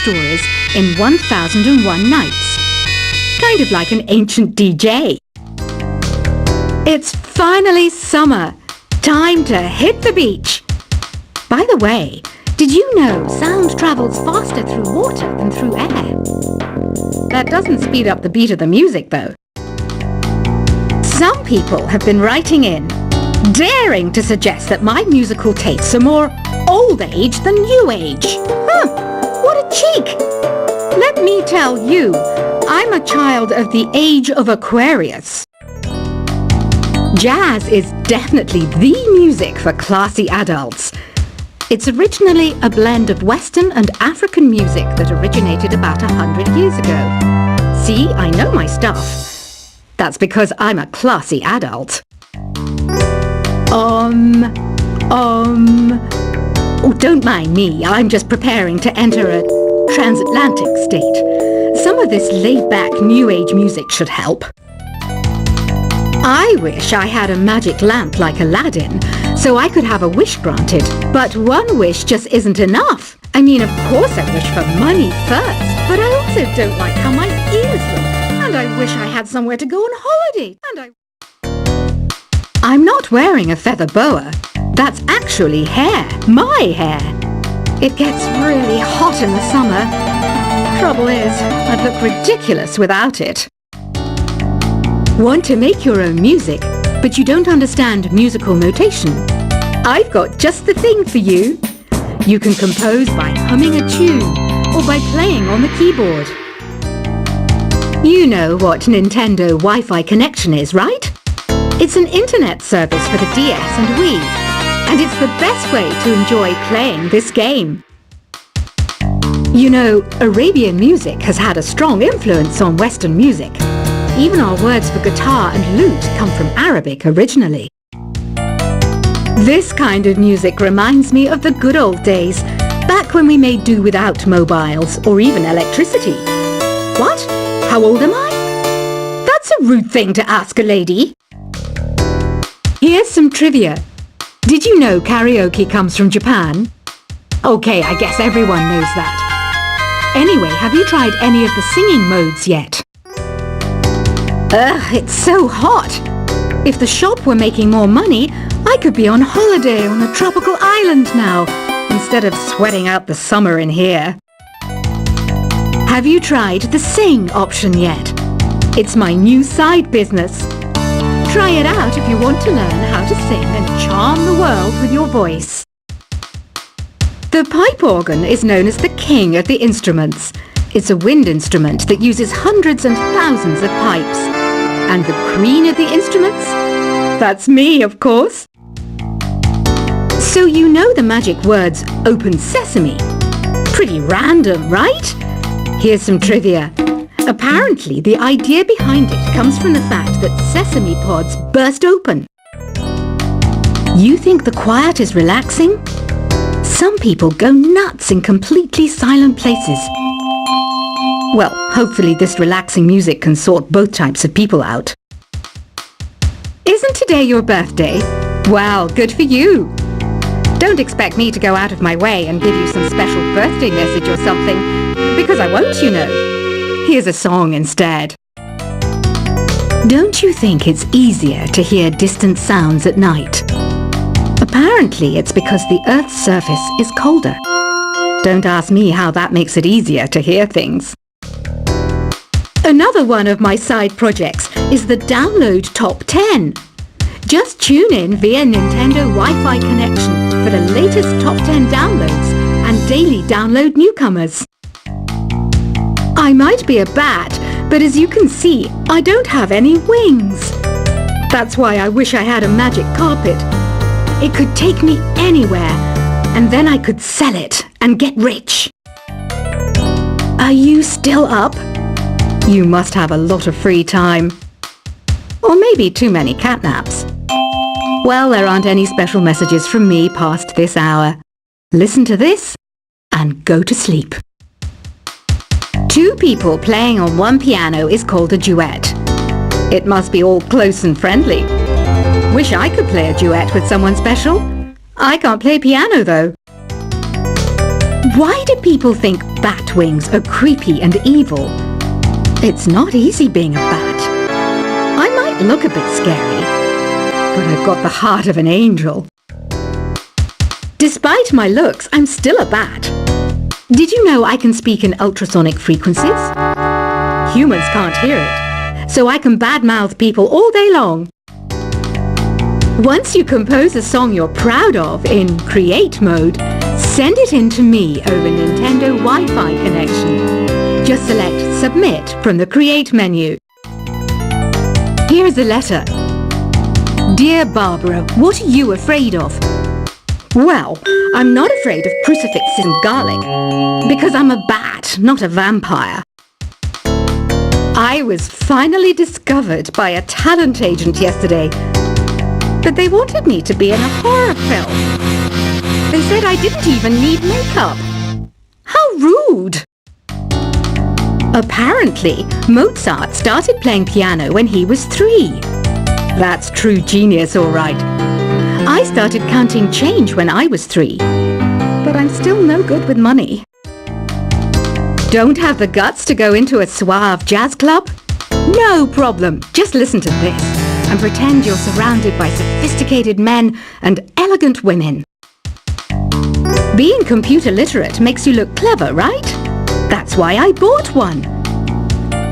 stories in 1001 Nights. Kind of like an ancient DJ. It's finally summer. Time to hit the beach. By the way, did you know sound travels faster through water than through air? That doesn't speed up the beat of the music, though. Some people have been writing in, daring to suggest that my musical tastes are more old age than new age. What a cheek! Let me tell you, I'm a child of the age of Aquarius. Jazz is definitely the music for classy adults. It's originally a blend of Western and African music that originated about 100 years ago. See, I know my stuff. That's because I'm a classy adult. Oh, don't mind me. I'm just preparing to enter a transatlantic state. Some of this laid-back New Age music should help. I wish I had a magic lamp like Aladdin, so I could have a wish granted. But one wish just isn't enough. I mean, of course I wish for money first, but I also don't like how my ears look. And I wish I had somewhere to go on holiday. I'm not wearing a feather boa. That's actually hair. My hair. It gets really hot in the summer. Trouble is, I'd look ridiculous without it. Want to make your own music, but you don't understand musical notation? I've got just the thing for you. You can compose by humming a tune or by playing on the keyboard. You know what Nintendo Wi-Fi connection is, right? It's an internet service for the DS and Wii, and it's the best way to enjoy playing this game. You know, Arabian music has had a strong influence on Western music. Even our words for guitar and lute come from Arabic originally. This kind of music reminds me of the good old days, back when we made do without mobiles or even electricity. What? How old am I? That's a rude thing to ask a lady. Here's some trivia. Did you know karaoke comes from Japan? Okay, I guess everyone knows that. Anyway, have you tried any of the singing modes yet? Ugh, it's so hot. If the shop were making more money, I could be on holiday on a tropical island now, instead of sweating out the summer in here. Have you tried the sing option yet? It's my new side business. Try it out if you want to learn how to sing and charm the world with your voice. The pipe organ is known as the king of the instruments. It's a wind instrument that uses hundreds and thousands of pipes. And the queen of the instruments? That's me, of course. So you know the magic words open sesame. Pretty random, right? Here's some trivia. Apparently, the idea behind it comes from the fact that sesame pods burst open. You think the quiet is relaxing? Some people go nuts in completely silent places. Well, hopefully this relaxing music can sort both types of people out. Isn't today your birthday? Well, good for you. Don't expect me to go out of my way and give you some special birthday message or something, because I won't, you know. Here's a song instead. Don't you think it's easier to hear distant sounds at night? Apparently it's because the Earth's surface is colder. Don't ask me how that makes it easier to hear things. Another one of my side projects is the Download Top 10. Just tune in via Nintendo Wi-Fi connection for the latest Top 10 downloads and daily download newcomers. I might be a bat, but as you can see, I don't have any wings. That's why I wish I had a magic carpet. It could take me anywhere, and then I could sell it and get rich. Are you still up? You must have a lot of free time. Or maybe too many catnaps. Well, there aren't any special messages from me past this hour. Listen to this and go to sleep. Two people playing on one piano is called a duet. It must be all close and friendly. Wish I could play a duet with someone special. I can't play piano though. Why do people think bat wings are creepy and evil? It's not easy being a bat. I might look a bit scary, but I've got the heart of an angel. Despite my looks, I'm still a bat. Did you know I can speak in ultrasonic frequencies? Humans can't hear it, so I can badmouth people all day long. Once you compose a song you're proud of in Create mode, send it in to me over Nintendo Wi-Fi connection. Just select Submit from the Create menu. Here's a letter. Dear Barbara, what are you afraid of? Well, I'm not afraid of crucifixes and garlic, because I'm a bat, not a vampire. I was finally discovered by a talent agent yesterday, but they wanted me to be in a horror film. They said I didn't even need makeup. How rude! Apparently, Mozart started playing piano when he was 3. That's true genius, all right. I started counting change when I was 3, but I'm still no good with money. Don't have the guts to go into a suave jazz club? No problem, just listen to this and pretend you're surrounded by sophisticated men and elegant women. Being computer literate makes you look clever, right? That's why I bought one.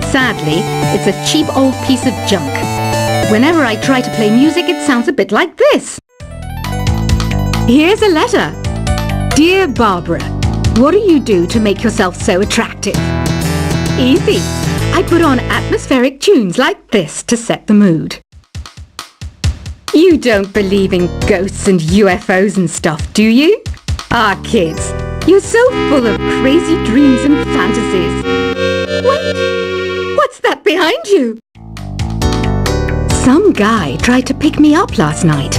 Sadly, it's a cheap old piece of junk. Whenever I try to play music, it sounds a bit like this. Here's a letter. Dear Barbara, what do you do to make yourself so attractive? Easy. I put on atmospheric tunes like this to set the mood. You don't believe in ghosts and UFOs and stuff, do you? Ah, kids, you're so full of crazy dreams and fantasies. Wait, what's that behind you? Some guy tried to pick me up last night.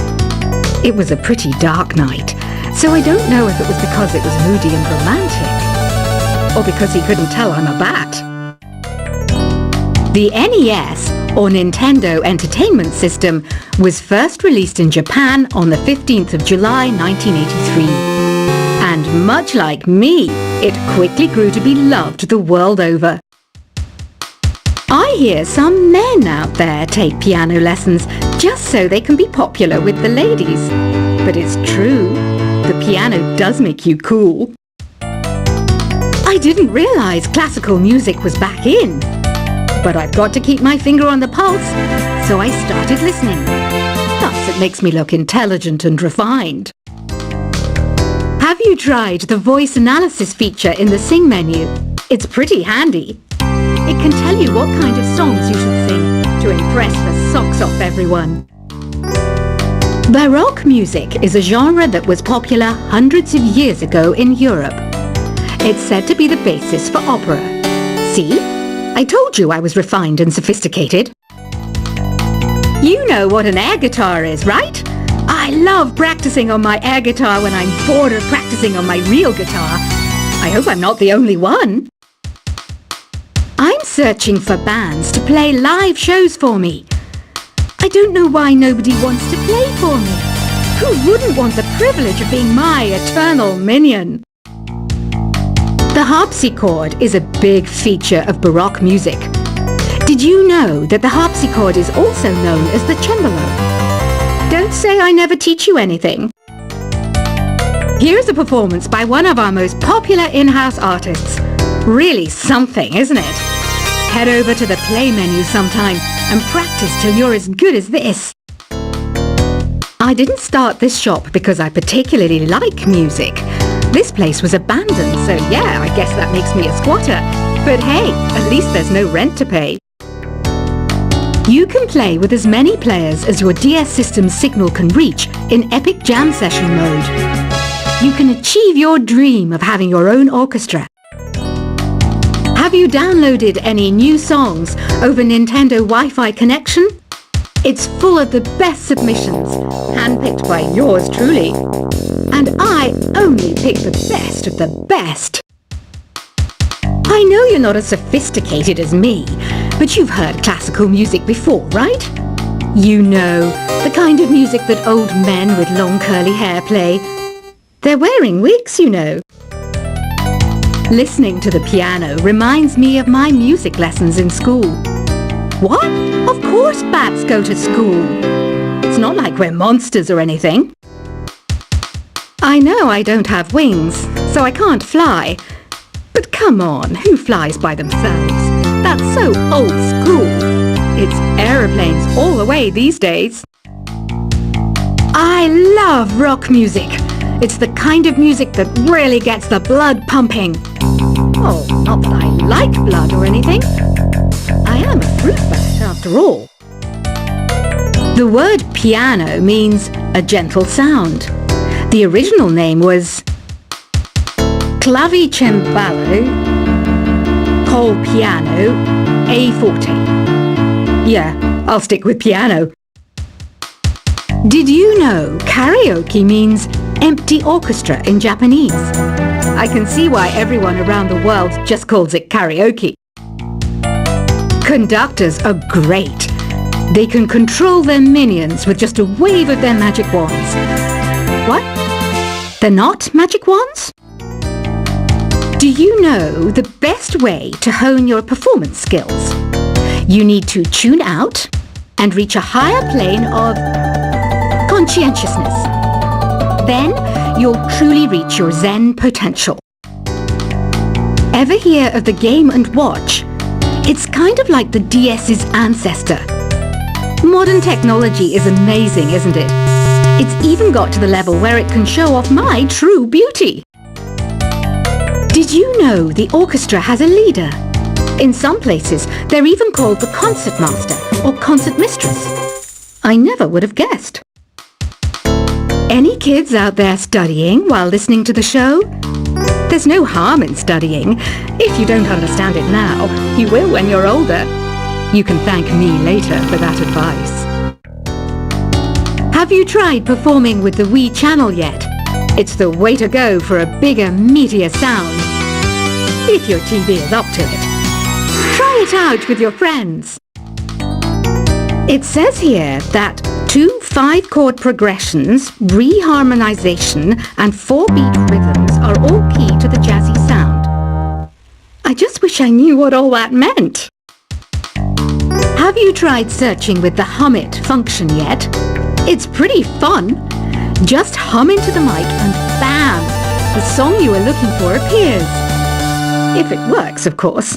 It was a pretty dark night, so I don't know if it was because it was moody and romantic, or because he couldn't tell I'm a bat. The NES, or Nintendo Entertainment System, was first released in Japan on the 15th of July 1983. And much like me, it quickly grew to be loved the world over. I hear some men out there take piano lessons just so they can be popular with the ladies. But it's true, the piano does make you cool. I didn't realize classical music was back in. But I've got to keep my finger on the pulse, so I started listening. Thus, it makes me look intelligent and refined. Have you tried the voice analysis feature in the Sing menu? It's pretty handy. It can tell you what kind of songs you should sing to impress the socks off everyone. Baroque music is a genre that was popular hundreds of years ago in Europe. It's said to be the basis for opera. See? I told you I was refined and sophisticated. You know what an air guitar is, right? I love practicing on my air guitar when I'm bored of practicing on my real guitar. I hope I'm not the only one. I'm searching for bands to play live shows for me. I don't know why nobody wants to play for me. Who wouldn't want the privilege of being my eternal minion? The harpsichord is a big feature of Baroque music. Did you know that the harpsichord is also known as the cembalo? Don't say I never teach you anything. Here's a performance by one of our most popular in-house artists. Really something, isn't it? Head over to the play menu sometime and practice till you're as good as this. I didn't start this shop because I particularly like music. This place was abandoned, so yeah, I guess that makes me a squatter. But hey, at least there's no rent to pay. You can play with as many players as your DS system's signal can reach in Epic Jam Session mode. You can achieve your dream of having your own orchestra. Have you downloaded any new songs over Nintendo Wi-Fi connection? It's full of the best submissions, handpicked by yours truly. And I only pick the best of the best. I know you're not as sophisticated as me, but you've heard classical music before, right? You know, the kind of music that old men with long curly hair play. They're wearing wigs, you know. Listening to the piano reminds me of my music lessons in school. What? Of course bats go to school. It's not like we're monsters or anything. I know I don't have wings, so I can't fly. But come on, who flies by themselves? That's so old school. It's aeroplanes all the way these days. I love rock music. It's the kind of music that really gets the blood pumping. Oh, not that I like blood or anything. I am a fruit bat after all. The word piano means a gentle sound. The original name was clavicembalo col piano a forte. Yeah, I'll stick with piano. Did you know karaoke means empty orchestra in Japanese? I can see why everyone around the world just calls it karaoke. Conductors are great. They can control their minions with just a wave of their magic wands. What? They're not magic wands? Do you know the best way to hone your performance skills? You need to tune out and reach a higher plane of conscientiousness. Then you'll truly reach your Zen potential. Ever hear of the Game & Watch? It's kind of like the DS's ancestor. Modern technology is amazing, isn't it? It's even got to the level where it can show off my true beauty. Did you know the orchestra has a leader? In some places, they're even called the concertmaster or concertmistress. I never would have guessed. Any kids out there studying while listening to the show? There's no harm in studying. If you don't understand it now, you will when you're older. You can thank me later for that advice. Have you tried performing with the Wii channel yet? It's the way to go for a bigger, meatier sound. If your TV is up to it. Try it out with your friends. It says here that 2 5-chord progressions, reharmonization, and 4-beat rhythms are all key to the jazzy sound. I just wish I knew what all that meant. Have you tried searching with the Hum It function yet? It's pretty fun. Just hum into the mic and bam! The song you were looking for appears. If it works, of course.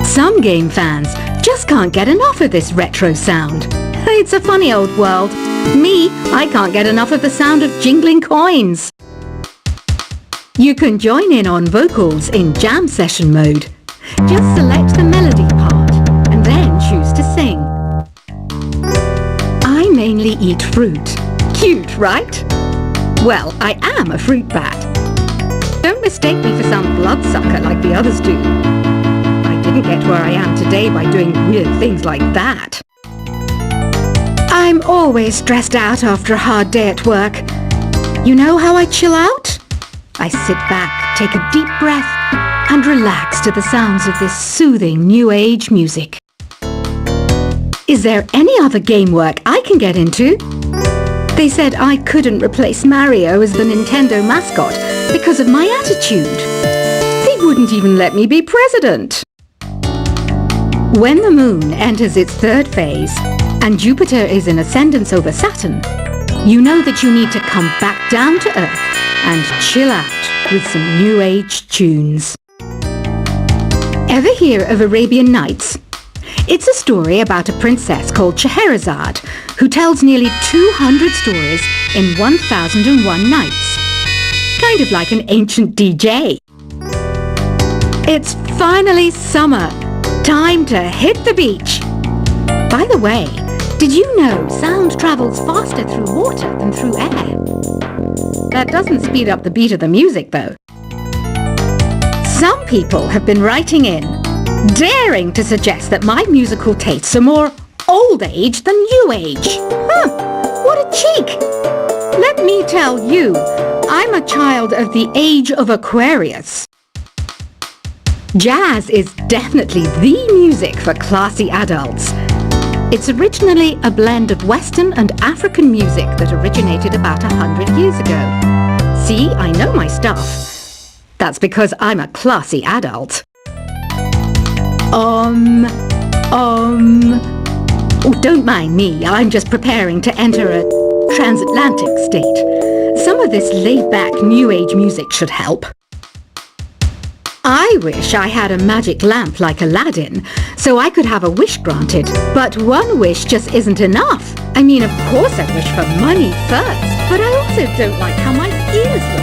Some game fans just can't get enough of this retro sound. It's a funny old world. Me, I can't get enough of the sound of jingling coins. You can join in on vocals in jam session mode. Just select the melody part and then choose to sing. I mainly eat fruit. Cute, right? Well, I am a fruit bat. Don't mistake me for some bloodsucker like the others do. I didn't get where I am today by doing weird things like that. I'm always stressed out after a hard day at work. You know how I chill out? I sit back, take a deep breath, and relax to the sounds of this soothing new age music. Is there any other game work I can get into? They said I couldn't replace Mario as the Nintendo mascot because of my attitude. They wouldn't even let me be president. When the moon enters its 3rd phase and Jupiter is in ascendance over Saturn, you know that you need to come back down to Earth and chill out with some new age tunes. Ever hear of Arabian Nights? It's a story about a princess called Scheherazade who tells nearly 200 stories in 1001 nights. Kind of like an ancient DJ. It's finally summer. Time to hit the beach. By the way, did you know sound travels faster through water than through air? That doesn't speed up the beat of the music, though. Some people have been writing in, daring to suggest that my musical tastes are more old age than new age. Huh, what a cheek! Let me tell you, I'm a child of the age of Aquarius. Jazz is definitely the music for classy adults. It's originally a blend of Western and African music that originated about 100 years ago. See, I know my stuff. That's because I'm a classy adult. Oh, don't mind me. I'm just preparing to enter a transatlantic state. Some of this laid-back New Age music should help. I wish I had a magic lamp like Aladdin, so I could have a wish granted. But one wish just isn't enough. I mean, of course I wish for money first, but I also don't like how my ears look.